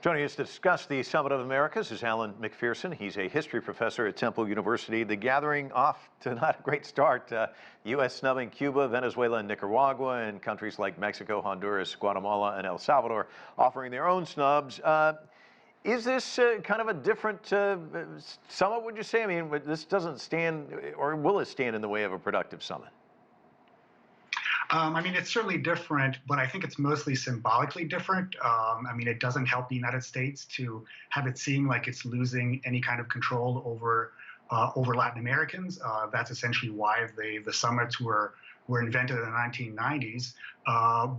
Joining us to discuss the Summit of Americas is Alan McPherson. He's a history professor at Temple University. The gathering off to not a great start. U.S. snubbing Cuba, Venezuela, and Nicaragua, and countries like Mexico, Honduras, Guatemala, and El Salvador offering their own snubs. Is this kind of a different summit, would you say? I mean, this doesn't stand, or will it stand in the way of a productive summit? I mean, it's certainly different, but I think it's mostly symbolically different. I mean, it doesn't help the United States to have it seem like it's losing any kind of control over Latin Americans. That's essentially why the summits were invented in the 1990s.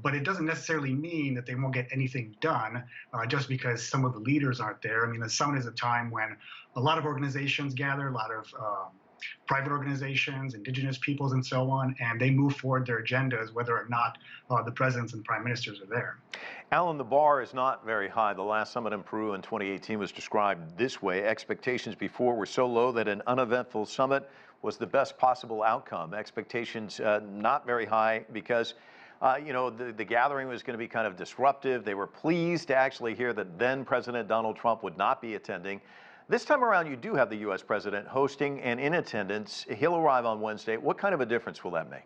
But it doesn't necessarily mean that they won't get anything done just because some of the leaders aren't there. I mean, the summit is a time when a lot of organizations gather, a lot of private organizations, indigenous peoples, and so on, and they move forward their agendas whether or not the presidents and prime ministers are there. Alan, the bar is not very high. The last summit in Peru in 2018 was described this way. Expectations before were so low that an uneventful summit was the best possible outcome. Expectations not very high because the gathering was going to be kind of disruptive. They were pleased to actually hear that then President Donald Trump would not be attending. This time around, you do have the U.S. president hosting and in attendance. He'll arrive on Wednesday. What kind of a difference will that make?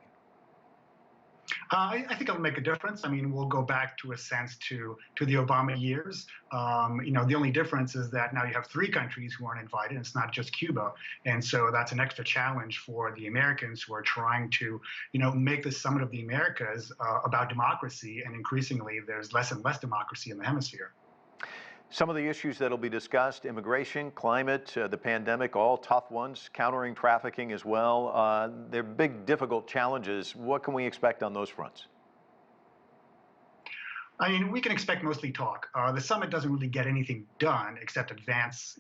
I think it'll make a difference. I mean, we'll go back to a sense to the Obama years. The only difference is that now you have three countries who aren't invited. It's not just Cuba, and so that's an extra challenge for the Americans who are trying to, make the Summit of the Americas about democracy. And increasingly, there's less and less democracy in the hemisphere. Some of the issues that will be discussed: immigration, climate, the pandemic, all tough ones, countering trafficking as well. They're big, difficult challenges. What can we expect on those fronts? I mean, we can expect mostly talk. The summit doesn't really get anything done except advance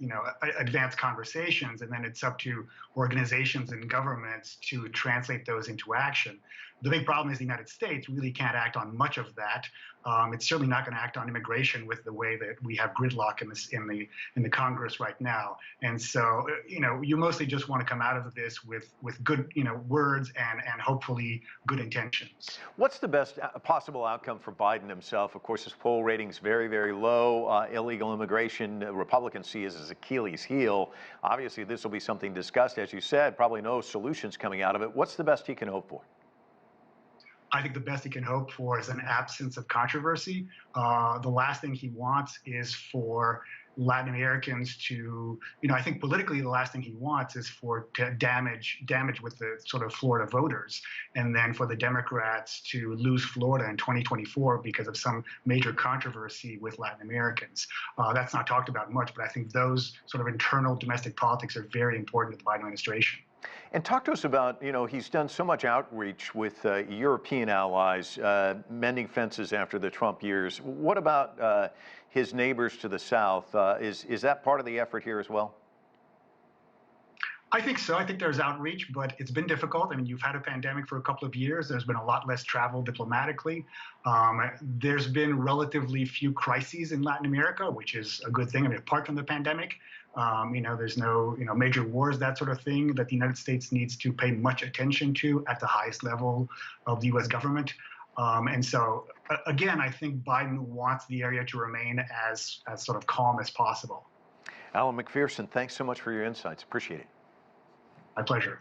conversations, and then it's up to organizations and governments to translate those into action. The big problem is the United States really can't act on much of that. It's certainly not going to act on immigration with the way that we have gridlock in the Congress right now. And so, you mostly just want to come out of this with good, words and hopefully good intentions. What's the best possible outcome for Biden himself? Of course, his poll rating's very, very low. Illegal immigration, Republicans see as his Achilles heel. Obviously, this will be something discussed, as you said, probably no solutions coming out of it. What's the best he can hope for? I think the best he can hope for is an absence of controversy. The last thing he wants is for Latin Americans to, I think politically the last thing he wants is to damage with the sort of Florida voters, and then for the Democrats to lose Florida in 2024 because of some major controversy with Latin Americans. That's not talked about much, but I think those sort of internal domestic politics are very important to the Biden administration. And talk to us about, he's done so much outreach with European allies, mending fences after the Trump years. What about his neighbors to the south? Is that part of the effort here as well? I think so. I think there's outreach, but it's been difficult. I mean, you've had a pandemic for a couple of years. There's been a lot less travel diplomatically. There's been relatively few crises in Latin America, which is a good thing. I mean, apart from the pandemic, there's no, major wars, that sort of thing that the United States needs to pay much attention to at the highest level of the U.S. government. And so, again, I think Biden wants the area to remain as sort of calm as possible. Alan McPherson, thanks so much for your insights. Appreciate it. My pleasure.